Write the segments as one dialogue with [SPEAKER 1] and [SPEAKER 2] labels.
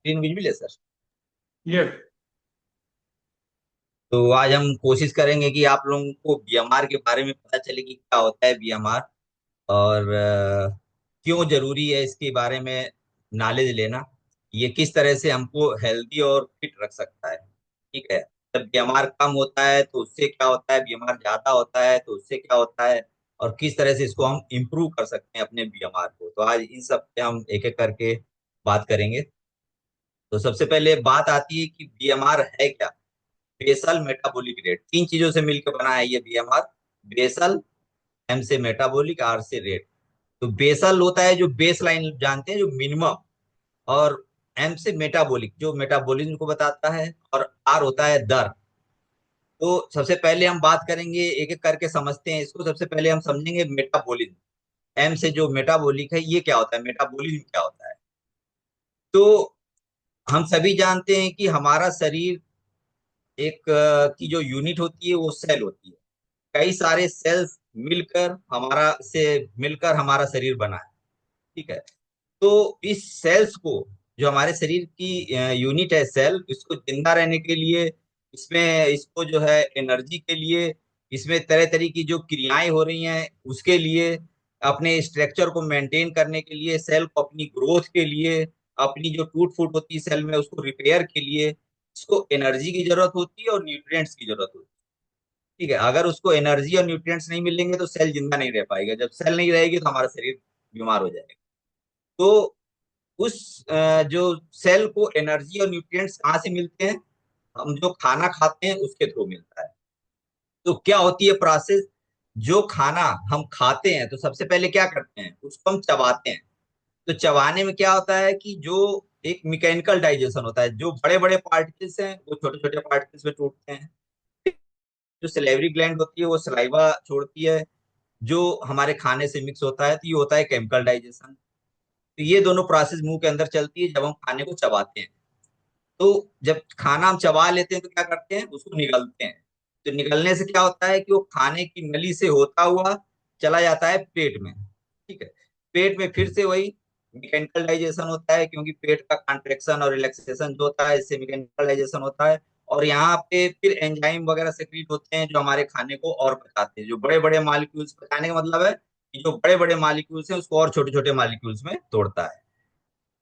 [SPEAKER 1] Screen visible है sir.
[SPEAKER 2] Yes.
[SPEAKER 1] तो आज हम कोशिश करेंगे कि आप लोगों को बीएमआर के बारे में पता चले कि क्या होता है बीएमआर, और क्यों जरूरी है इसके बारे में नॉलेज लेना। ये किस तरह से हमको हेल्दी और फिट रख सकता है। ठीक है। जब बीएमआर कम होता है तो उससे क्या होता है, बीएमआर ज्यादा होता है तो उससे क्या होता है, और किस तरह से इसको हम इम्प्रूव कर सकते हैं अपने बीएमआर को। तो आज इन सब पे हम एक एक करके बात करेंगे। तो सबसे पहले बात आती है कि बीएमआर है क्या। बेसल मेटाबॉलिक रेट, तीन चीजों से मिलकर बना है ये बीएमआर। बेसल, एम से मेटाबॉलिक, आर से रेट। तो बेसल होता है जो बेस लाइन जानते हैं, जो मिनिमम। और एम से मेटाबॉलिक, जो मेटाबॉलिज्म को बताता है। और आर होता है दर। तो सबसे पहले हम बात करेंगे, एक एक करके समझते हैं इसको। सबसे पहले हम समझेंगे मेटाबॉलिज्म। एम से जो मेटाबॉलिक है, ये क्या होता है, मेटाबॉलिज्म क्या होता है। तो हम सभी जानते हैं कि हमारा शरीर एक की जो यूनिट होती है वो सेल होती है। कई सारे सेल्स मिलकर हमारा शरीर बना है। ठीक है। तो इस सेल्स को, जो हमारे शरीर की यूनिट है सेल, इसको जिंदा रहने के लिए, इसमें इसको जो है एनर्जी के लिए, इसमें तरह तरह की जो क्रियाएं हो रही हैं उसके लिए, अपने स्ट्रक्चर को मेंटेन करने के लिए, सेल को अपनी ग्रोथ के लिए, अपनी जो टूट फूट होती है सेल में उसको रिपेयर के लिए, इसको एनर्जी की जरूरत होती है और न्यूट्रिएंट्स की जरूरत होती है। ठीक है। अगर उसको एनर्जी और न्यूट्रिएंट्स नहीं मिलेंगे तो सेल जिंदा नहीं रह पाएगा। जब सेल नहीं रहेगी तो हमारा शरीर बीमार हो जाएगा। तो जो सेल को एनर्जी और न्यूट्रिएंट्स कहाँ से मिलते हैं, हम जो खाना खाते हैं उसके थ्रू मिलता है। तो क्या होती है प्रोसेस, जो खाना हम खाते हैं तो सबसे पहले क्या करते हैं, उसको हम चबाते हैं। तो चबाने में क्या होता है कि जो एक मैकेनिकल डाइजेशन होता है, जो बड़े बड़े पार्टिकल्स हैं वो छोटे छोटे पार्टिकल्स में टूटते हैं। जो सलेवरी ग्लैंड होती है वो सलाइवा छोड़ती है, जो हमारे खाने से मिक्स होता है, तो ये होता है केमिकल डाइजेशन। तो ये दोनों प्रोसेस मुंह के अंदर चलती है जब हम खाने को चबाते हैं। तो जब खाना हम चबा लेते हैं तो क्या करते हैं, उसको निगलते हैं। तो निगलने से क्या होता है कि वो खाने की नली से होता हुआ चला जाता है पेट में। ठीक है। पेट में फिर से वही मैकेनिकल डाइजेशन होता है, क्योंकि पेट का कॉन्ट्रेक्शन और रिलैक्सेशन जो होता है इससे मैकेनिकल डाइजेशन होता है। और यहाँ पे फिर एंजाइम वगैरह सेक्रीट होते हैं जो हमारे खाने को और पचाते हैं। जो बड़े बड़े मॉलिक्यूल्स, पचाने का मतलब है कि जो बड़े बड़े मॉलिक्यूल्स हैं उसको और छोटे छोटे मॉलिक्यूल्स में तोड़ता है।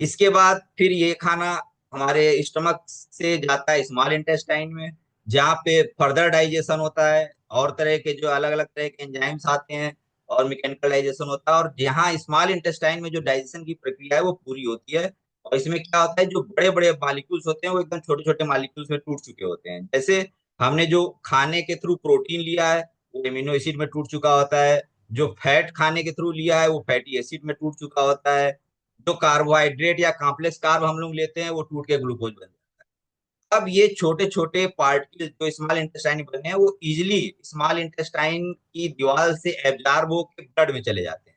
[SPEAKER 1] इसके बाद फिर ये खाना हमारे स्टमक से जाता है स्मॉल इंटेस्टाइन में, जहाँ पे फर्दर डाइजेशन होता है। और तरह के जो अलग अलग तरह के एंजाइम्स आते हैं और मैकेनिकल डाइजेशन होता है। और जहाँ स्मॉल इंटेस्टाइन में जो डाइजेशन की प्रक्रिया है वो पूरी होती है। और इसमें क्या होता है, जो बड़े बड़े मॉलिक्यूल्स होते हैं वो एकदम छोटे छोटे मॉलिक्यूल्स में टूट चुके होते हैं। जैसे हमने जो खाने के थ्रू प्रोटीन लिया है वो एमिनो एसिड में टूट चुका होता है। जो फैट खाने के थ्रू लिया है वो फैटी एसिड में टूट चुका होता है। जो कार्बोहाइड्रेट या कॉम्प्लेक्स कार्ब हम लोग लेते हैं वो टूट के ग्लूकोज बन जाता है। अब ये छोटे छोटे पार्टिकल जो स्मॉल इंटेस्टाइन बने हैं वो इजिली स्मॉल इंटेस्टाइन की दीवार से एब्जॉर्ब होकर ब्लड में चले जाते हैं।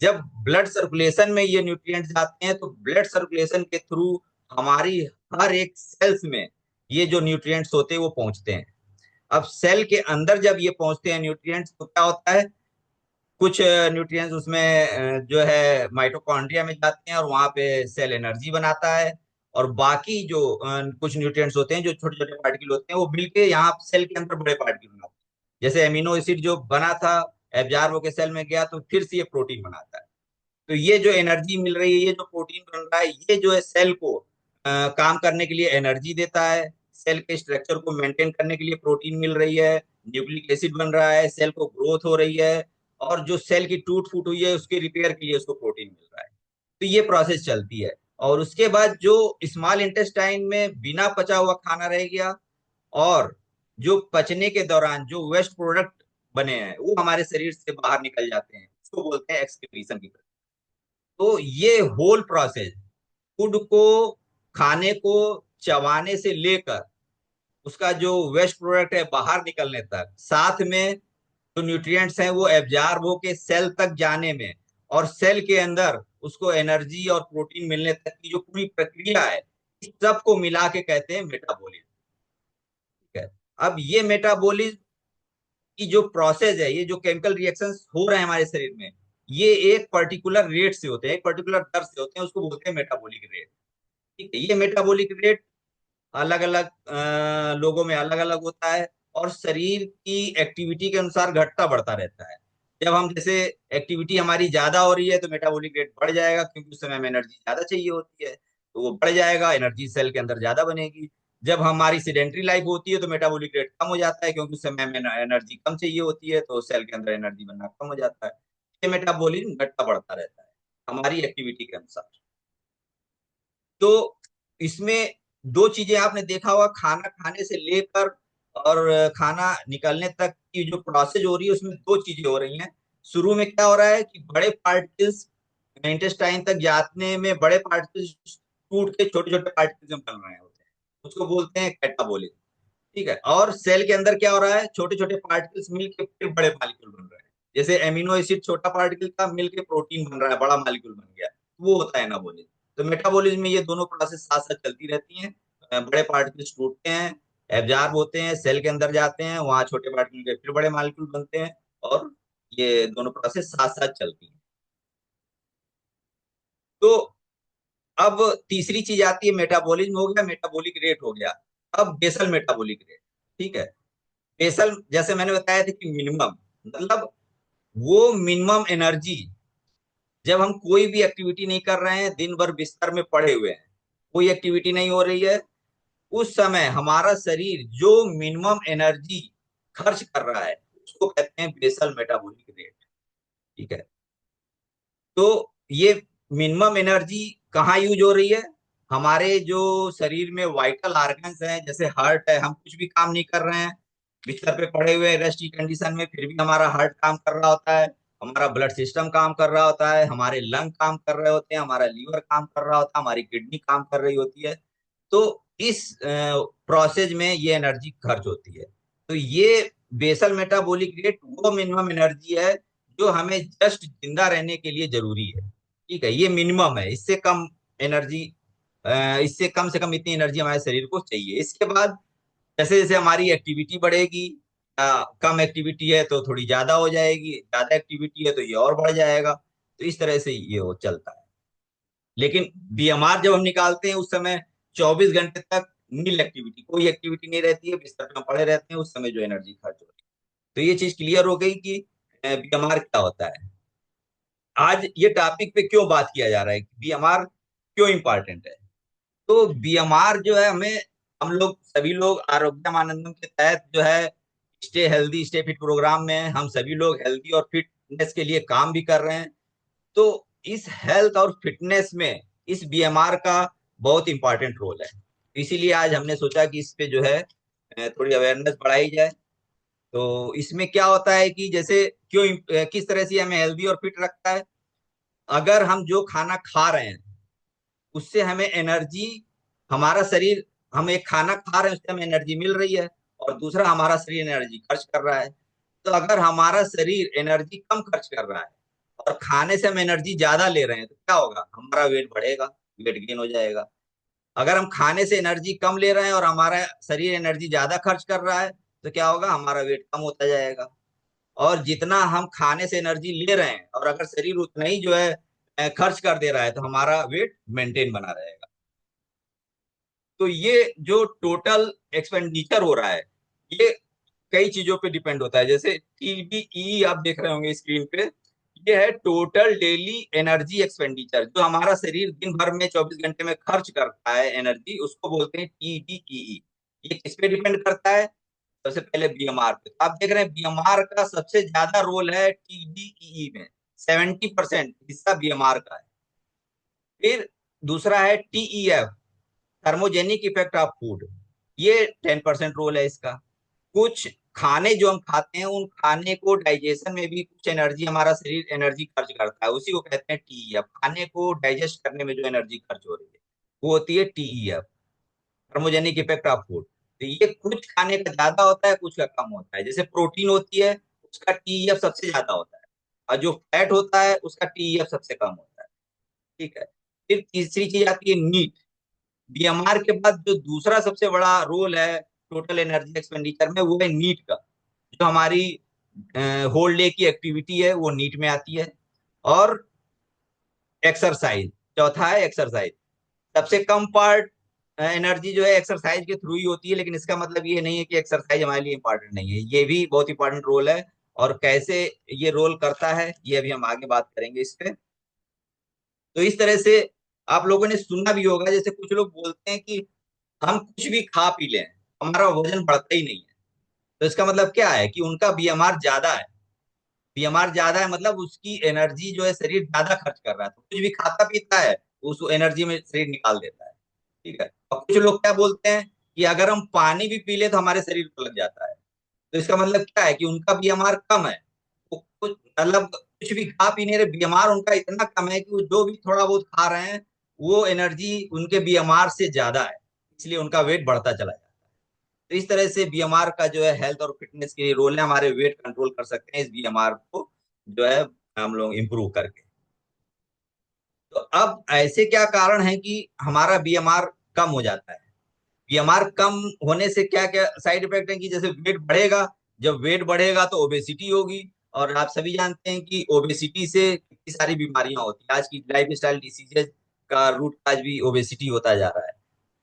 [SPEAKER 1] जब ब्लड सर्कुलेशन में ये न्यूट्रिएंट्स जाते हैं तो ब्लड सर्कुलेशन के थ्रू हमारी हर एक सेल्स में ये जो न्यूट्रिएंट्स होते हैं वो पहुंचते हैं। अब सेल के अंदर जब ये पहुंचते हैं न्यूट्रिएंट्स तो क्या होता है, कुछ न्यूट्रिएंट्स उसमें जो है माइटोकॉन्ड्रिया में जाते हैं और वहां पे सेल एनर्जी बनाता है। और बाकी जो कुछ न्यूट्रिएंट्स होते हैं जो छोटे छोटे पार्टिकल होते हैं वो मिलके यहाँ सेल के अंदर बड़े पार्टिकल बनाते हैं। जैसे एमिनो एसिड जो बना था, एब्जॉर्ब होकर सेल में गया तो फिर से ये प्रोटीन बनाता है। तो ये जो एनर्जी मिल रही है, ये जो प्रोटीन बन रहा है, ये जो है सेल को काम करने के लिए एनर्जी देता है। सेल के स्ट्रक्चर को मेंटेन करने के लिए प्रोटीन मिल रही है। न्यूक्लिक एसिड बन रहा है, सेल को ग्रोथ हो रही है। और जो सेल की टूट फूट हुई है उसके रिपेयर के लिए उसको प्रोटीन मिल रहा है। तो ये प्रोसेस चलती है। और उसके बाद जो स्मॉल इंटेस्टाइन में बिना पचा हुआ खाना रह गया, और जो पचने के दौरान जो वेस्ट प्रोडक्ट बने हैं वो हमारे शरीर से बाहर निकल जाते हैं, उसको बोलते हैं एक्सक्रीशन की। तो ये होल प्रोसेस, फूड को, खाने को चबाने से लेकर उसका जो वेस्ट प्रोडक्ट है बाहर निकलने तक, साथ में जो न्यूट्रिएंट्स हैं वो एब्जॉर्ब होके सेल तक जाने में, और सेल के अंदर उसको एनर्जी और प्रोटीन मिलने तक की जो पूरी प्रक्रिया है, इस सब को मिला के कहते हैं मेटाबॉलिज्म। ठीक है। अब ये मेटाबॉलिज्म की जो प्रोसेस है, ये जो केमिकल रिएक्शंस हो रहे हैं हमारे शरीर में, ये एक पर्टिकुलर रेट से होते हैं, एक पर्टिकुलर दर से होते हैं, उसको बोलते हैं मेटाबॉलिक रेट। ठीक है, ये मेटाबॉलिक रेट अलग अलग लोगों में अलग अलग होता है, और शरीर की एक्टिविटी के अनुसार घटता बढ़ता रहता है। जब हम जैसे एक्टिविटी हमारी ज्यादा हो रही है तो मेटाबॉलिक रेट बढ़ जाएगा, क्योंकि उस समय हमें एनर्जी ज्यादा चाहिए होती है, तो वो बढ़ जाएगा, एनर्जी सेल के अंदर ज्यादा बनेगी। जब हमारी सिडेंट्री लाइफ होती है तो मेटाबॉलिक रेट कम हो जाता है, क्योंकि उस समय हमें एनर्जी कम चाहिए होती है, तो सेल के अंदर एनर्जी बनना कम हो जाता है। ये मेटाबॉलिज्म घटता बढ़ता रहता है हमारी एक्टिविटी के अनुसार। तो इसमें दो चीजें आपने देखा होगा, खाना खाने से लेकर और खाना निकलने तक की जो प्रोसेस हो रही है, उसमें दो चीजें हो रही हैं। शुरू में क्या हो रहा है कि बड़े पार्टिकल्स इंटेस्टाइन तक जाने में बड़े पार्टिकल्स टूट के छोटे छोटे पार्टिकल्स में बन रहे होते हैं, उसको बोलते हैं कैटाबोलिज्म। ठीक है, और सेल के अंदर क्या हो रहा है, छोटे छोटे पार्टिकल्स मिलके फिर बड़े मॉलिक्यूल बन रहे हैं। जैसे एमिनो एसिड छोटा पार्टिकल था, मिलके प्रोटीन बन रहा है, बड़ा मॉलिक्यूल बन गया, वो होता है एनाबोलिज्म। तो मेटाबॉलिज्म में ये दोनों प्रोसेस साथ साथ चलती रहती हैं। बड़े पार्टिकल्स टूटते हैं, एब्जॉर्ब होते हैं, सेल के अंदर जाते हैं, वहां छोटे पार्टिकल के फिर बड़े मॉलिक्यूल बनते हैं, और ये दोनों प्रोसेस साथ साथ चलती हैं। तो अब तीसरी चीज आती है, मेटाबॉलिज्म हो गया, मेटाबॉलिक रेट हो गया। अब बेसल मेटाबॉलिक रेट। ठीक है, बेसल जैसे मैंने बताया था कि मिनिमम, मतलब वो मिनिमम एनर्जी, जब हम कोई भी एक्टिविटी नहीं कर रहे हैं, दिन भर बिस्तर में पड़े हुए हैं, कोई एक्टिविटी नहीं हो रही है, उस समय हमारा शरीर जो मिनिमम एनर्जी खर्च कर रहा है, उसको कहते हैं बेसल मेटाबॉलिक रेट। ठीक है, तो ये मिनिमम एनर्जी कहाँ यूज हो रही है, हमारे जो शरीर में वाइटल ऑर्गन्स हैं, जैसे हार्ट है, हम कुछ भी काम नहीं कर रहे हैं, बिस्तर पे पड़े हुए रेस्ट की कंडीशन में, फिर भी हमारा हार्ट काम कर रहा होता है, हमारा ब्लड सिस्टम काम कर रहा होता है, हमारे लंग काम कर रहे होते हैं, हमारा लीवर काम कर रहा होता है, हमारी किडनी काम कर रही होती है। तो इस प्रोसेस में ये एनर्जी खर्च होती है। तो ये बेसल मेटाबॉलिक रेट वो मिनिमम एनर्जी है जो हमें जस्ट जिंदा रहने के लिए जरूरी है। ठीक है, ये मिनिमम है, इससे कम एनर्जी, इससे कम से कम इतनी एनर्जी हमारे शरीर को चाहिए। इसके बाद जैसे जैसे हमारी एक्टिविटी बढ़ेगी, कम एक्टिविटी है तो थोड़ी ज्यादा हो जाएगी, ज्यादा एक्टिविटी है तो ये और बढ़ जाएगा। तो इस तरह से ये वो चलता है। लेकिन बीएमआर जब हम निकालते हैं, उस समय 24 घंटे तक नील एक्टिविटी, कोई एक्टिविटी नहीं रहती है, बिस्तर में पड़े रहते हैं, उस समय जो एनर्जी खर्च होती है। तो ये चीज क्लियर हो गई कि बीएमआर क्या होता है। आज ये टॉपिक पे क्यों बात किया जा रहा है कि बीएमआर क्यों इंपॉर्टेंट है। तो बीएमआर जो है, हमें, हम लोग सभी लोग आरोग्यम आनंदम के तहत जो है stay healthy stay fit programme में हैं। हम सभी लोग हेल्दी और फिटनेस के लिए काम भी कर रहे हैं। तो इस हेल्थ और फिटनेस में इस बीएमआर का बहुत इंपॉर्टेंट रोल है। इसीलिए आज हमने सोचा कि इस पे जो है थोड़ी अवेयरनेस बढ़ाई जाए। तो इसमें क्या होता है कि जैसे क्यों, किस तरह से हमें हेल्दी और फिट रखता है। अगर हम जो खाना खा रहे हैं उससे हमें एनर्जी, हमारा शरीर, हम एक खाना खा रहे हैं उससे हमें एनर्जी मिल रही है, और दूसरा हमारा शरीर एनर्जी खर्च कर रहा है। तो अगर हमारा शरीर एनर्जी कम खर्च कर रहा है और खाने से हम एनर्जी ज्यादा ले रहे हैं, तो क्या होगा, हमारा वेट बढ़ेगा, वेट गेन हो जाएगा। अगर हम खाने से एनर्जी कम ले रहे हैं और हमारा शरीर एनर्जी ज्यादा खर्च कर रहा है, तो क्या होगा, हमारा वेट कम होता जाएगा। और जितना हम खाने से एनर्जी ले रहे हैं और अगर शरीर उतना ही जो है खर्च कर दे रहा है, तो हमारा वेट मेंटेन बना रहेगा। तो ये जो टोटल एक्सपेंडिचर हो रहा है, ये कई चीजों पे डिपेंड होता है। जैसे TDE आप देख रहे होंगे स्क्रीन पे, ये है टोटल डेली एनर्जी एक्सपेंडिचर, जो हमारा शरीर दिन भर में 24 घंटे में खर्च करता है एनर्जी, उसको बोलते हैं TDEE। ये किस पे डिपेंड करता है, सबसे पहले बीएमआर पे। तो आप देख रहे हैं बीएमआर का सबसे ज्यादा रोल है TDEE में, 70% हिस्सा बीएमआर का है। फिर दूसरा है TEF, thermogenic effect of food, ये 10% रोल है इसका। कुछ खाने जो हम खाते हैं, उन खाने को डाइजेशन में भी कुछ एनर्जी, हमारा शरीर एनर्जी खर्च करता है, उसी को कहते हैं TEF। खाने को डाइजेस्ट करने में जो एनर्जी खर्च हो रही है, वो होती है TEF, thermogenic effect of food. तो ये कुछ खाने का ज्यादा होता है, कुछ का कम होता है। जैसे प्रोटीन होती है, उसका TEF सबसे ज्यादा होता है, और जो फैट होता है उसका TEF सबसे कम होता है। ठीक है, फिर तीसरी चीज आती है नीट। बीएमआर के बाद जो दूसरा सबसे बड़ा रोल है टोटल एनर्जी एक्सपेंडिचर में, वो है नीट का। जो हमारी होल डे की एक्टिविटी है, वो नीट में आती है। और एक्सरसाइज, चौथा है एक्सरसाइज। सबसे कम पार्ट एनर्जी जो है एक्सरसाइज के थ्रू ही होती है, लेकिन इसका मतलब ये नहीं है कि एक्सरसाइज हमारे लिए इंपॉर्टेंट नहीं है, ये भी बहुत इंपॉर्टेंट रोल है। और कैसे ये रोल करता है ये अभी हम आगे बात करेंगे इस पे। तो इस तरह से आप लोगों ने सुना भी होगा, जैसे कुछ लोग बोलते हैं कि हम कुछ भी खा पी लें हमारा वजन बढ़ता ही नहीं है। तो इसका मतलब क्या है कि उनका बीएमआर ज्यादा है। बीएमआर ज्यादा है मतलब उसकी एनर्जी जो है शरीर ज्यादा खर्च कर रहा है, तो कुछ भी खाता पीता है उस एनर्जी में शरीर निकाल देता है। ठीक है। और कुछ लोग क्या बोलते हैं कि अगर हम पानी भी पी ले तो हमारे शरीर को लग जाता है। तो इसका मतलब क्या है कि उनका बीएमआर कम है। वो कुछ मतलब कुछ भी खा पी नहीं रहे, बीएमआर उनका इतना कम है कि वो जो भी थोड़ा बहुत खा रहे हैं वो एनर्जी उनके बीएमआर से ज्यादा है, इसलिए उनका वेट बढ़ता चला जाता है। तो इस तरह से बीएमआर का जो है हेल्थ और फिटनेस के लिए रोल है, हमारे वेट कंट्रोल कर सकते हैं इस बीएमआर को जो है हम लोग इम्प्रूव करके। तो अब ऐसे क्या कारण है कि हमारा बीएमआर कम हो जाता है? बीएमआर कम होने से क्या क्या साइड इफेक्ट है कि जैसे वेट बढ़ेगा, जब वेट बढ़ेगा तो ओबेसिटी होगी। और आप सभी जानते हैं कि ओबेसिटी से कितनी सारी बीमारियां होती हैं, आज की लाइफ स्टाइल डिसीजेज का रूट आज भी ओबेसिटी होता जा रहा है।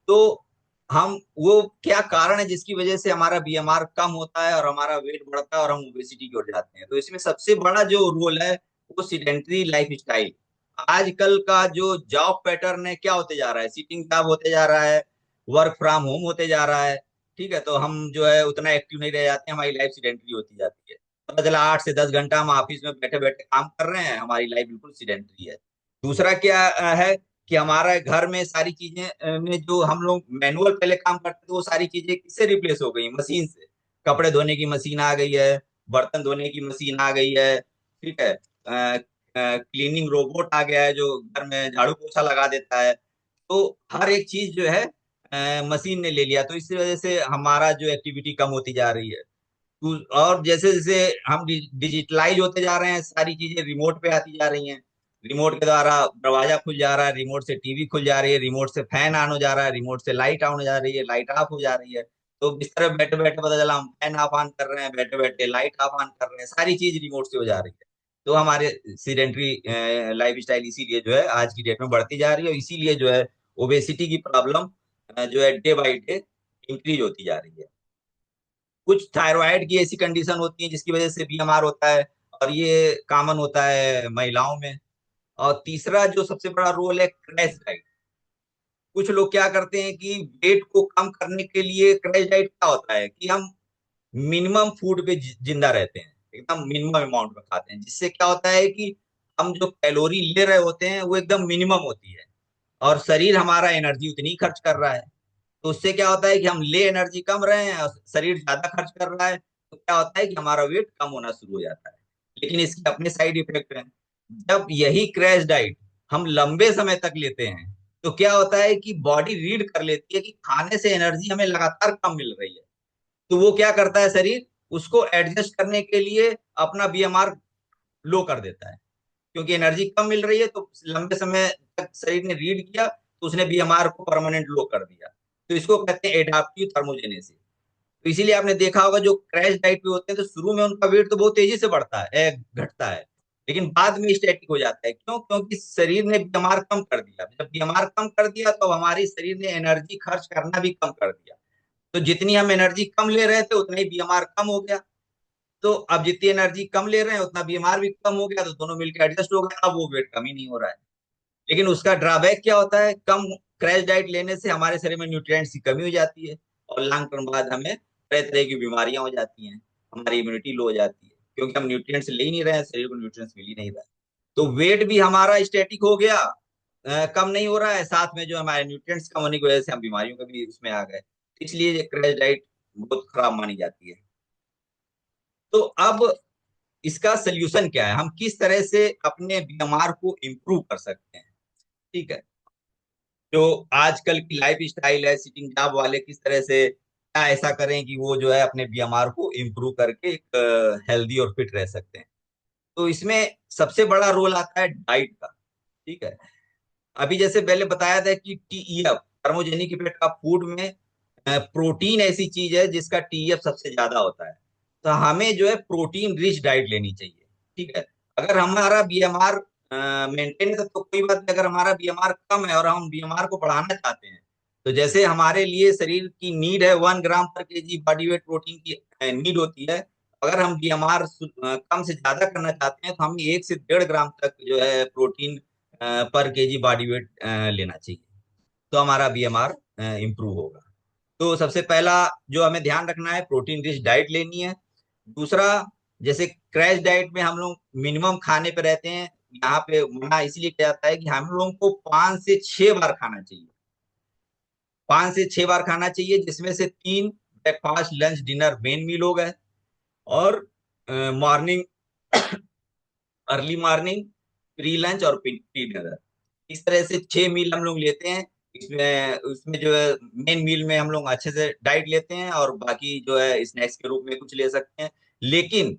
[SPEAKER 1] तो हम वो क्या कारण है जिसकी वजह से हमारा बीएमआर कम होता है और हमारा वेट बढ़ता है और हम ओबेसिटी की ओर जाते हैं? तो इसमें सबसे बड़ा जो रोल है वो सीडेंटरी लाइफ स्टाइल। आजकल का जो जॉब पैटर्न है क्या होते जा रहा है, सिटिंग जॉब होते जा रहा है, वर्क फ्रॉम होम होते जा रहा है। ठीक है, तो हम जो है उतना एक्टिव नहीं रह जाते, हमारी लाइफ सीडेंटरी होती जाती है। पता चला 8 से 10 घंटा हम ऑफिस में बैठे बैठे काम कर रहे हैं, हमारी लाइफ बिल्कुल सीडेंटरी है। दूसरा क्या है कि हमारा घर में सारी चीजें में जो हम लोग मैनुअल पहले काम करते थे वो सारी चीजें किससे रिप्लेस हो गई? मशीन से। कपड़े धोने की मशीन आ गई है, बर्तन धोने की मशीन आ गई है। ठीक है। क्लीनिंग रोबोट आ गया है जो घर में झाड़ू पोछा लगा देता है। तो हर एक चीज जो है मशीन ने ले लिया, तो इस वजह से हमारा जो एक्टिविटी कम होती जा रही है। और जैसे जैसे हम डिजिटलाइज होते जा रहे हैं, सारी चीजें रिमोट पे आती जा रही हैं। रिमोट के द्वारा दरवाजा खुल जा रहा है, रिमोट से टीवी खुल जा रही है, रिमोट से फैन ऑन हो जा रहा है, रिमोट से लाइट ऑन हो जा रही है, लाइट ऑफ हो जा रही है। तो बिस्तर पे बैठे बैठे पता चला हम फैन ऑफ ऑन कर रहे हैं, बैठे बैठे लाइट ऑफ ऑन कर रहे हैं, सारी चीज रिमोट से हो जा रही है। तो हमारे सीडेंट्री लाइफ स्टाइल इसीलिए जो है आज की डेट में बढ़ती जा रही है, और इसीलिए जो है ओबेसिटी की प्रॉब्लम जो है डे बाई डे इंक्रीज होती जा रही है। कुछ थायराइड की ऐसी कंडीशन होती है जिसकी वजह से बीएमआर होता है, और ये कॉमन होता है महिलाओं में। और तीसरा जो सबसे बड़ा रोल है क्रैश डाइट। कुछ लोग क्या करते हैं कि वेट को कम करने के लिए, क्रैश डाइट क्या होता है कि हम मिनिमम फूड पे जिंदा रहते हैं, एकदम मिनिमम अमाउंट में खाते हैं, जिससे क्या होता है कि हम जो कैलोरी ले रहे होते हैं वो एकदम मिनिमम होती है, और शरीर हमारा एनर्जी उतनी ही खर्च कर रहा है। तो उससे क्या होता है कि हम ले एनर्जी कम रहे हैं और शरीर ज्यादा खर्च कर रहा है, तो क्या होता है कि हमारा वेट कम होना शुरू हो जाता है। लेकिन इसके अपने साइड इफेक्ट हैं। जब यही क्रैश डाइट हम लंबे समय तक लेते हैं तो क्या होता है कि बॉडी रीड कर लेती है कि खाने से एनर्जी हमें लगातार कम मिल रही है। तो वो क्या करता है, शरीर उसको एडजस्ट करने के लिए अपना बीएमआर लो कर देता है, क्योंकि एनर्जी कम मिल रही है। तो लंबे समय तक शरीर ने रीड किया तो उसने बीएमआर को परमानेंट लो कर दिया। तो इसको कहते हैं एडाप्टिव थर्मोजेनेसिस। तो इसीलिए आपने देखा होगा जो क्रैश डाइट पे होते हैं तो शुरू में उनका वेट तो बहुत तेजी से बढ़ता है, घटता है, लेकिन बाद में स्टैटिक हो जाता है। क्यों? क्योंकि शरीर ने बीएमआर कम कर दिया। जब बीएमआर कम कर दिया तो हमारी शरीर ने एनर्जी खर्च करना भी कम कर दिया। तो जितनी हम एनर्जी कम ले रहे थे उतना ही बीएमआर कम हो गया। तो अब जितनी एनर्जी कम ले रहे हैं उतना बीएमआर भी कम हो गया, तो दोनों मिलकर एडजस्ट हो गया, अब वो वेट कम ही नहीं हो रहा है। लेकिन उसका ड्रॉबैक क्या होता है, कम क्रैश डाइट लेने से हमारे शरीर में न्यूट्रिएंट्स की कमी हो जाती है, और लॉन्ग टर्म बाद हमें तरह तरह की बीमारियां हो जाती हैं, हमारी इम्यूनिटी लो हो जाती है, क्योंकि हम न्यूट्रिएंट्स ले ही नहीं रहे हैं, शरीर को न्यूट्रिएंट्स मिल ही नहीं रहा है। तो वेट भी हमारा स्टैटिक हो गया, कम नहीं हो रहा है, साथ में जो हमारे न्यूट्रिएंट्स कम होने की वजह से हम बीमारियों का भी उसमें आ गए। इसलिए ये क्रैश डाइट बहुत खराब मानी जाती है। तो अब इसका सोल्यूशन क्या है, हम किस तरह से अपने बीमार को इम्प्रूव कर सकते हैं? ठीक है। जो आजकल की लाइफ स्टाइल है, सिटिंग जॉब वाले किस तरह से क्या ऐसा करें कि वो जो है अपने बीएमआर को इम्प्रूव करके एक हेल्दी और फिट रह सकते हैं? तो इसमें सबसे बड़ा रोल आता है डाइट का। ठीक है। अभी जैसे पहले बताया था कि टीईएफ, थर्मोजेनिक इफेक्ट ऑफ फूड में प्रोटीन ऐसी चीज है जिसका टीईएफ सबसे ज्यादा होता है। तो हमें जो है प्रोटीन रिच डाइट लेनी चाहिए। ठीक है। अगर हमारा बीएमआर मेंटेन है तो कोई बात नहीं। अगर हमारा बीएमआर कम है और हम बीएमआर को बढ़ाना चाहते हैं, तो जैसे हमारे लिए शरीर की नीड है 1 ग्राम पर केजी बॉडी वेट प्रोटीन की नीड होती है, अगर हम बीएमआर कम से ज्यादा करना चाहते हैं तो हमें 1 से 1.5 ग्राम तक जो है प्रोटीन पर केजी बॉडी वेट लेना चाहिए, तो हमारा बीएमआर इम्प्रूव होगा। तो सबसे पहला जो हमें ध्यान रखना है, प्रोटीन रिच डाइट लेनी है। दूसरा, जैसे क्रैश डाइट में हम लोग मिनिमम खाने पे रहते हैं, यहाँ पे मना इसलिए किया जाता है कि हम लोगों को 5 से 6 बार खाना चाहिए। 5 से 6 बार खाना चाहिए, जिसमें से 3 breakfast lunch dinner main meal हो गए, और morning early morning, pre lunch और प्री डिनर। इस तरह से 6 मील हम लोग लेते हैं। इसमें उसमें जो है मेन मील में हम लोग अच्छे से डाइट लेते हैं, और बाकी जो है स्नैक्स के रूप में कुछ ले सकते हैं। लेकिन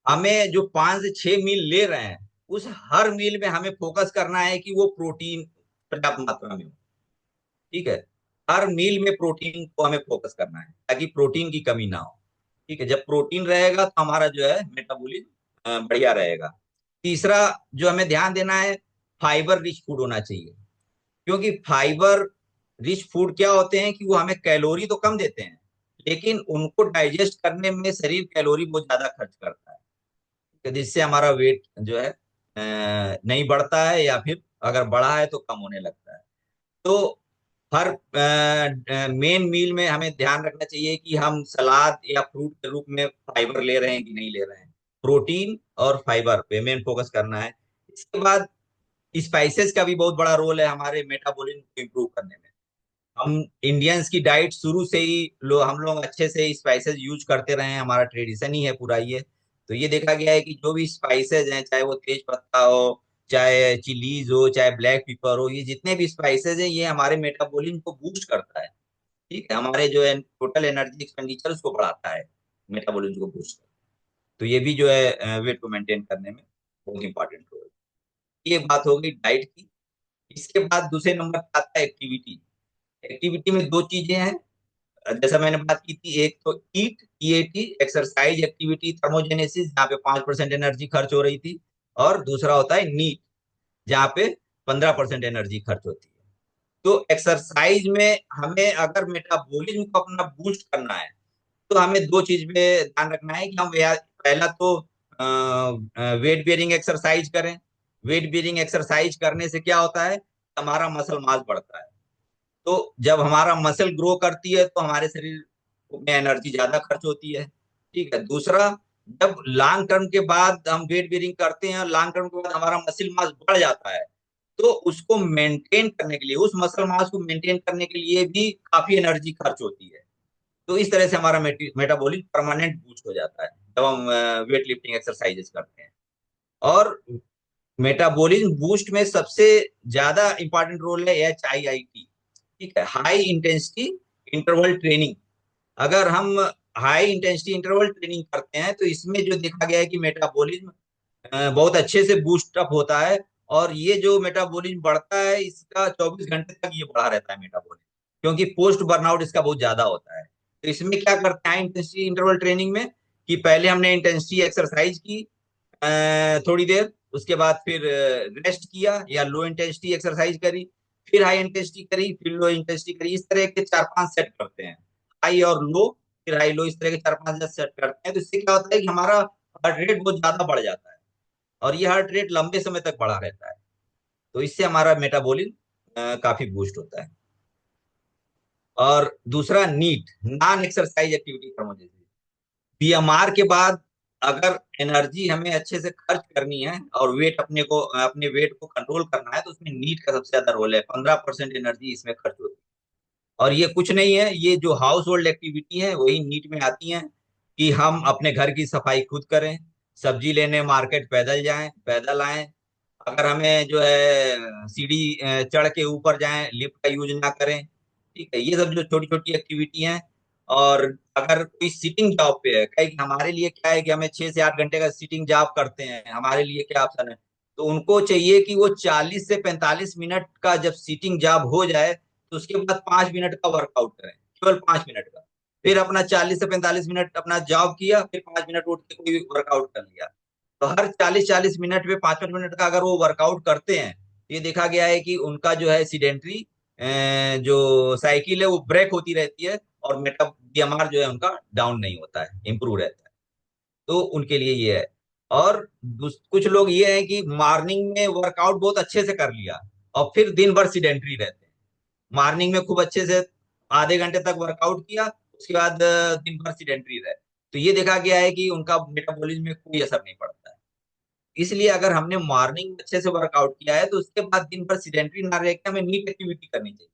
[SPEAKER 1] हमें जो 5 से 6 मील ले रहे हैं, उस हर मील में हमें फोकस करना है कि वो प्रोटीन पर्याप्त मात्रा में हो। ठीक है, हर मील में प्रोटीन को हमें फोकस करना है ताकि प्रोटीन की कमी ना हो। ठीक है, जब प्रोटीन रहेगा तो हमारा जो है मेटाबॉलिज्म बढ़िया रहेगा। तीसरा जो हमें ध्यान देना है, फाइबर रिच फूड होना चाहिए। क्योंकि फाइबर रिच फूड क्या होते हैं कि वो हमें कैलोरी तो कम देते हैं, लेकिन उनको डाइजेस्ट करने में शरीर कैलोरी बहुत ज्यादा खर्च करता है, तो जिससे हमारा वेट जो है नहीं बढ़ता है, या फिर अगर बढ़ा है तो कम होने लगता है। तो हर मेन मील में हमें ध्यान रखना चाहिए कि हम सलाद या फ्रूट के रूप में फाइबर ले रहे हैं कि नहीं ले रहे हैं। प्रोटीन और फाइबर पे मेन फोकस करना है। इसके बाद स्पाइसेस का भी बहुत बड़ा रोल है हमारे मेटाबॉलिज्म को इम्प्रूव करने में। हम इंडियंस की डाइट शुरू से ही हम लोग अच्छे से स्पाइसेस यूज करते रहे हैं, हमारा ट्रेडिशन ही है पूरा ये। तो ये देखा गया है कि जो भी स्पाइसेस हैं, चाहे वो तेज पत्ता हो, चाहे चिलीज हो, चाहे ब्लैक पेपर हो, ये जितने भी स्पाइसेस हैं ये हमारे मेटाबॉलिज्म को बूस्ट करता है। ठीक है, हमारे जो है टोटल एनर्जी एक्सपेंडिचर उसको बढ़ाता है, मेटाबॉलिज्म को बूस्ट। तो ये भी जो है वेट को मेंटेन करने में बहुत इंपॉर्टेंट रोल है। ये बात हो गई डाइट की। इसके बाद दूसरे नंबर पर आता है एक्टिविटी। एक्टिविटी में दो चीजें हैं, जैसा मैंने बात की थी, एक तो ईएटी एक्सरसाइज एक्टिविटी थर्मोजेनेसिस, जहाँ पे 5% एनर्जी खर्च हो रही थी, और दूसरा होता है नीट, जहाँ पे 15% एनर्जी खर्च होती है। तो एक्सरसाइज में हमें अगर मेटाबॉलिज्म को अपना बूस्ट करना है, तो हमें दो चीज पे ध्यान रखना है कि हम पहला तो वेट बेयरिंग एक्सरसाइज करें। वेट बेयरिंग एक्सरसाइज करने से क्या होता है, हमारा मसल मास बढ़ता है। तो जब हमारा मसल ग्रो करती है तो हमारे शरीर में एनर्जी ज्यादा खर्च होती है। ठीक है, दूसरा, जब लॉन्ग टर्म के बाद हम वेट बेयरिंग करते हैं, लॉन्ग टर्म के बाद हमारा मसल मास बढ़ जाता है, तो उसको मेंटेन करने के लिए, उस मसल मास को मेंटेन करने के लिए भी काफी एनर्जी खर्च होती है। तो इस तरह से हमारा मेटाबॉलिक परमानेंट बूस्ट हो जाता है जब हम वेट लिफ्टिंग एक्सरसाइजेस करते हैं। और मेटाबॉलिज्म बूस्ट में सबसे ज्यादा इंपॉर्टेंट रोल है HIIT। ठीक है, हाई इंटेंसिटी इंटरवल ट्रेनिंग। अगर हम हाई इंटेंसिटी इंटरवल ट्रेनिंग करते हैं तो इसमें जो देखा गया है कि मेटाबॉलिज्म बहुत अच्छे से बूस्ट अप होता है, और ये जो मेटाबॉलिज्म बढ़ता है इसका 24 घंटे तक ये बढ़ा रहता है मेटाबॉलिज्म, क्योंकि पोस्ट बर्नआउट इसका बहुत ज्यादा होता है। तो इसमें क्या करते हैं इंटेंसिटी इंटरवल ट्रेनिंग में, कि पहले हमने इंटेंसिटी एक्सरसाइज की थोड़ी देर, उसके बाद फिर रेस्ट किया या लो इंटेंसिटी एक्सरसाइज करी, फिर हाई इंटेंसिटी करी, फिर लो इंटेंसिटी करी। इस तरह के 4-5 सेट करते हैं, हाई और लो, फिर हाई लो, इस तरह के 4-5 सेट करते हैं। तो इससे क्या होता है कि हमारा हार्ट रेट बहुत ज्यादा बढ़ जाता है, और ये हार्ट रेट लंबे समय तक बढ़ा रहता है। तो इससे हमारा मेटाबॉलिज्म काफी बूस्ट होता है। और दूसरा, NEAT non exercise activity thermogenesis. BMR के बाद अगर एनर्जी हमें अच्छे से खर्च करनी है और अपने वेट को कंट्रोल करना है, तो उसमें नीट का सबसे ज्यादा रोल है। 15% एनर्जी इसमें खर्च होती है। और ये कुछ नहीं है, ये जो हाउस होल्ड एक्टिविटी है वही नीट में आती है, कि हम अपने घर की सफाई खुद करें, सब्जी लेने मार्केट पैदल जाएं, पैदल आएं। अगर हमें जो है सीढ़ी चढ़ के ऊपर जाएं, लिफ्ट का यूज ना करें। ठीक है, ये सब जो छोटी छोटी एक्टिविटी हैं। और अगर कोई सिटिंग जॉब पे है, कहीं हमारे लिए क्या है कि हमें 6 से 8 घंटे का सिटिंग जॉब करते हैं, हमारे लिए क्या ऑप्शन है, तो उनको चाहिए कि वो 40 से 45 मिनट का जब सिटिंग जॉब हो जाए, तो उसके बाद 5 मिनट का वर्कआउट करें, केवल 5 मिनट का। फिर अपना 40 से 45 मिनट अपना जॉब किया, फिर 5 मिनट उठ के कोई वर्कआउट कर लिया। तो हर 40-40 मिनट में 5-5 मिनट का अगर वो वर्कआउट करते हैं, ये देखा गया है कि उनका जो है सीडेंट्री जो साइकिल है वो ब्रेक होती रहती है, और मेटा बीएमआर जो है उनका डाउन नहीं होता है, इंप्रूव रहता है। तो उनके लिए ये है। और कुछ लोग ये है कि मॉर्निंग में वर्कआउट बहुत अच्छे से कर लिया और फिर दिन भर सीडेंट्री रहते हैं। मॉर्निंग में खूब अच्छे से आधे घंटे तक वर्कआउट किया, उसके बाद दिन भर सीडेंट्री रहे, तो ये देखा गया है कि उनका मेटाबॉलिज्म में कोई असर नहीं पड़ता है। इसलिए अगर हमने मॉर्निंग में अच्छे से वर्कआउट किया है, तो उसके बाद दिन भर सीडेंट्री ना रह के हमें नीट एक्टिविटी करनी चाहिए।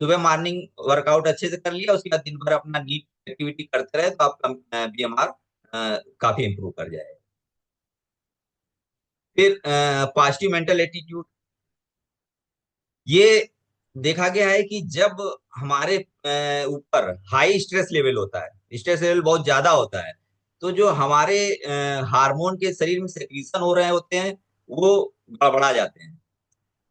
[SPEAKER 1] सुबह मॉर्निंग वर्कआउट अच्छे से कर लिया, उसके बाद दिन भर अपना नीट एक्टिविटी करते रहे, तो आपका बीएमआर काफी इंप्रूव कर जाएगा। फिर पॉजिटिव मेंटल एटीट्यूड, ये देखा गया है कि जब हमारे ऊपर हाई स्ट्रेस लेवल होता है, स्ट्रेस लेवल बहुत ज्यादा होता है, तो जो हमारे हार्मोन के शरीर में सेक्रीशन हो रहे होते हैं वो गड़बड़ा जाते हैं।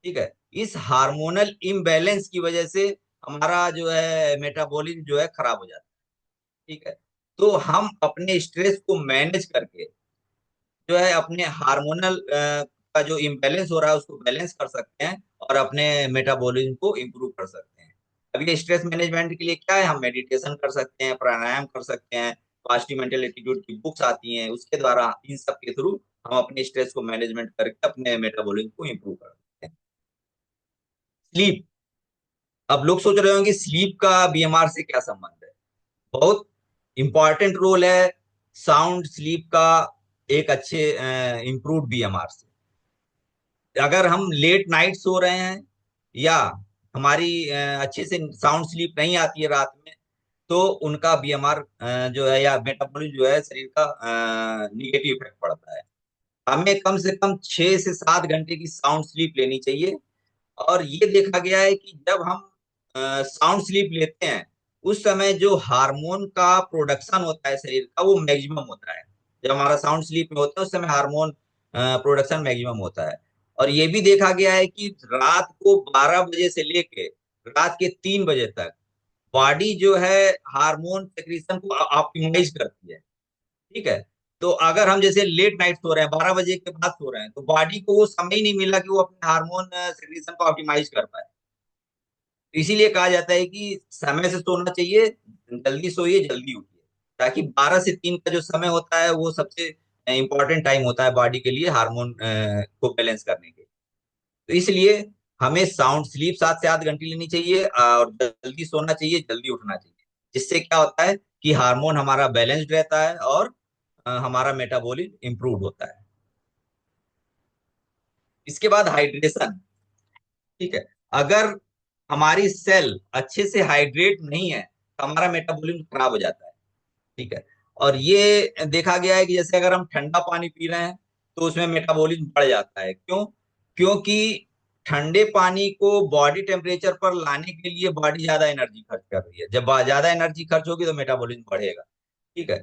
[SPEAKER 1] ठीक है। इस हार्मोनल इम्बैलेंस की वजह से हमारा जो है मेटाबॉलिज्म जो है खराब हो जाता है। ठीक है। तो हम अपने स्ट्रेस को मैनेज करके जो है अपने हार्मोनल का जो इम्बैलेंस हो रहा है उसको बैलेंस कर सकते हैं, और अपने मेटाबॉलिज्म को इम्प्रूव कर सकते हैं। अब ये स्ट्रेस मैनेजमेंट के लिए क्या है, हम मेडिटेशन कर सकते हैं, प्राणायाम कर सकते हैं, पॉजिटिव मेंटल एटीट्यूड की बुक्स आती हैं, उसके द्वारा इन सब के थ्रू हम अपने स्ट्रेस को मैनेजमेंट करके अपने मेटाबॉलिज्म को इम्प्रूव कर सकते हैं। स्लीप, अब लोग सोच रहे होंगे स्लीप का बीएमआर से क्या संबंध है। बहुत इंपॉर्टेंट रोल है साउंड स्लीप का एक अच्छे इम्प्रूव्ड बीएमआर से। अगर हम लेट नाइट सो रहे हैं, या हमारी अच्छे से साउंड स्लीप नहीं आती है रात में, तो उनका बीएमआर जो है या मेटाबॉलिज्म जो है शरीर का निगेटिव इफेक्ट पड़ता है। हमें कम से कम 6 से 7 घंटे की साउंड स्लीप लेनी चाहिए। और ये देखा गया है कि जब हम साउंड स्लीप लेते हैं, उस समय जो हार्मोन का प्रोडक्शन होता है शरीर का वो मैक्सिमम होता है। जब हमारा साउंड स्लीप में होता है उस समय हार्मोन प्रोडक्शन मैक्सिमम होता है। और ये भी देखा गया है कि रात को 12 बजे से लेके रात के 3 बजे तक बॉडी जो है हार्मोन सेक्रीशन को ऑप्टिमाइज करती है। ठीक है। तो अगर हम जैसे लेट नाइट सो रहे हैं, 12 बजे के बाद सो रहे हैं, तो बॉडी को वो समय ही नहीं मिला कि वो अपने हार्मोन सेक्रीशन को ऑप्टिमाइज कर पाए। तो इसीलिए कहा जाता है कि समय से सोना चाहिए, जल्दी सोइए जल्दी उठिए, ताकि 12 से 3 का जो समय होता है वो सबसे इंपॉर्टेंट टाइम होता है बॉडी के लिए हार्मोन को बैलेंस करने के। तो इसलिए हमें साउंड स्लीप 7 से 8 घंटे लेनी चाहिए, और जल्दी सोना चाहिए जल्दी उठना चाहिए। जिससे क्या होता है कि हार्मोन हमारा बैलेंस्ड रहता है, और हमारा मेटाबॉलिज्म इंप्रूव होता है। इसके बाद हाइड्रेशन। ठीक है। अगर हमारी सेल अच्छे से हाइड्रेट नहीं है, तो हमारा मेटाबॉलिज्म खराब हो जाता है। ठीक है। और ये देखा गया है कि जैसे अगर हम ठंडा पानी पी रहे हैं, तो उसमें मेटाबॉलिज्म बढ़ जाता है। क्यों? क्योंकि ठंडे पानी को बॉडी टेम्परेचर पर लाने के लिए बॉडी ज्यादा एनर्जी खर्च कर रही है। जब ज्यादा एनर्जी खर्च होगी तो मेटाबॉलिज्म बढ़ेगा। ठीक है।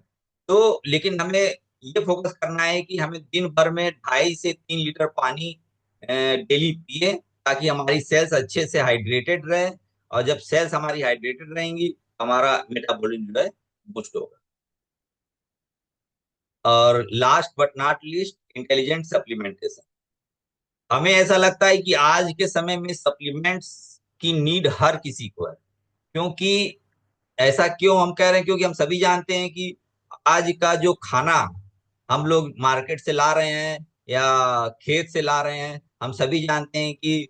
[SPEAKER 1] तो लेकिन हमें ये फोकस करना है कि हमें दिन भर में 2.5 से 3 लीटर पानी डेली पिए, ताकि हमारी सेल्स अच्छे से हाइड्रेटेड रहे। और जब सेल्स हमारी हाइड्रेटेड रहेंगी, हमारा मेटाबॉलिज्म जो है बूस्ट होगा। और last but not least, intelligent supplementation. हमें ऐसा लगता है कि आज के समय में सप्लीमेंट्स की नीड हर किसी को है। क्योंकि ऐसा क्यों हम कह रहे हैं, क्योंकि हम सभी जानते हैं कि आज का जो खाना हम लोग मार्केट से ला रहे हैं या खेत से ला रहे हैं, हम सभी जानते हैं कि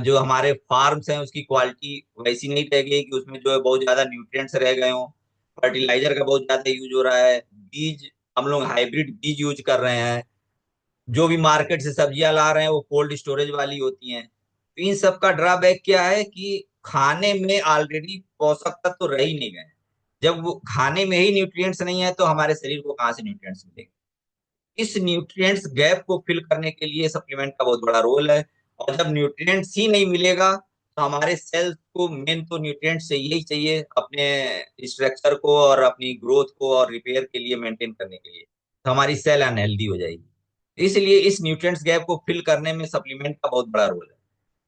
[SPEAKER 1] जो हमारे फार्म्स हैं उसकी क्वालिटी वैसी नहीं रह गई, कि उसमें जो है बहुत ज्यादा न्यूट्रिएंट्स रह गए हों। फर्टिलाइजर का बहुत ज्यादा यूज हो रहा है, बीज हम लोग हाइब्रिड बीज यूज कर रहे हैं। जो भी मार्केट से सब्जियां ला रहे हैं वो कोल्ड स्टोरेज वाली होती हैं। तो इन सब का ड्रॉबैक क्या है कि खाने में ऑलरेडी पोषक तत्व तो रह ही नहीं गए। जब वो खाने में ही न्यूट्रिएंट्स नहीं है, तो हमारे शरीर को कहाँ से न्यूट्रिएंट्स मिलेंगे। इस न्यूट्रिएंट्स गैप को फिल करने के लिए सप्लीमेंट का बहुत बड़ा रोल है। और जब न्यूट्रिएंट्स ही नहीं मिलेगा, तो हमारे सेल्स को मेन तो न्यूट्रिएंट्स चाहिए ही चाहिए अपने स्ट्रक्चर को और अपनी ग्रोथ को और रिपेयर के लिए, मेंटेन करने के लिए। तो हमारी सेल अनहेल्दी हो जाएगी। इसलिए इस न्यूट्रिएंट्स गैप को फिल करने में सप्लीमेंट का बहुत बड़ा रोल है।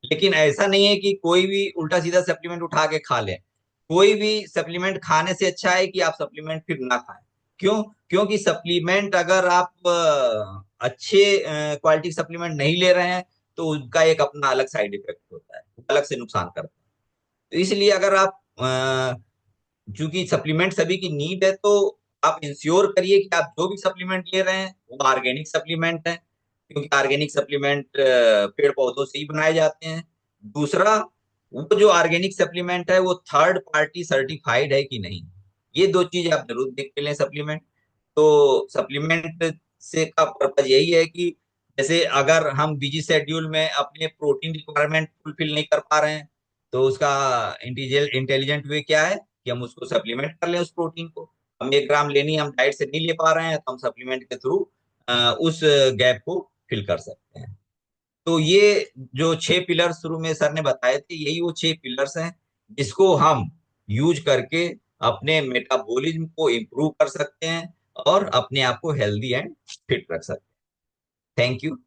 [SPEAKER 1] लेकिन ऐसा नहीं है कि कोई भी उल्टा सीधा सप्लीमेंट उठा के खा ले। कोई भी सप्लीमेंट खाने से अच्छा है कि आप सप्लीमेंट फिर ना खाएं। क्यों? क्योंकि सप्लीमेंट अगर आप अच्छे क्वालिटी सप्लीमेंट नहीं ले रहे हैं तो उसका एक अपना अलग साइड इफेक्ट होता है, अलग से नुकसान करता है। तो इसलिए अगर आप चूंकि सप्लीमेंट सभी की नीड है, तो आप इंश्योर करिए कि आप जो भी सप्लीमेंट ले रहे हैं वो ऑर्गेनिक सप्लीमेंट है, क्योंकि ऑर्गेनिक सप्लीमेंट पेड़ पौधों से ही बनाए जाते हैं। दूसरा, वो जो ऑर्गेनिक सप्लीमेंट है वो थर्ड पार्टी सर्टिफाइड है कि नहीं, ये दो चीज आप जरूर देख के लें सप्लीमेंट। तो सप्लीमेंट से का पर्पज यही है कि जैसे अगर हम बिजी शेड्यूल में अपने प्रोटीन रिक्वायरमेंट फुलफिल नहीं कर पा रहे हैं, तो उसका इंटेलिजेंट वे क्या है कि हम उसको सप्लीमेंट कर लें उस प्रोटीन को। हम 1 ग्राम लेनी हम डाइट से नहीं ले पा रहे हैं, तो हम सप्लीमेंट के थ्रू उस गैप को फिल कर सकते हैं। तो ये जो 6 पिलर शुरू में सर ने बताए थे, यही वो 6 पिलर्स हैं जिसको हम यूज करके अपने मेटाबॉलिज्म को इम्प्रूव कर सकते हैं और अपने आप को हेल्दी एंड फिट रख सकते हैं। Thank you.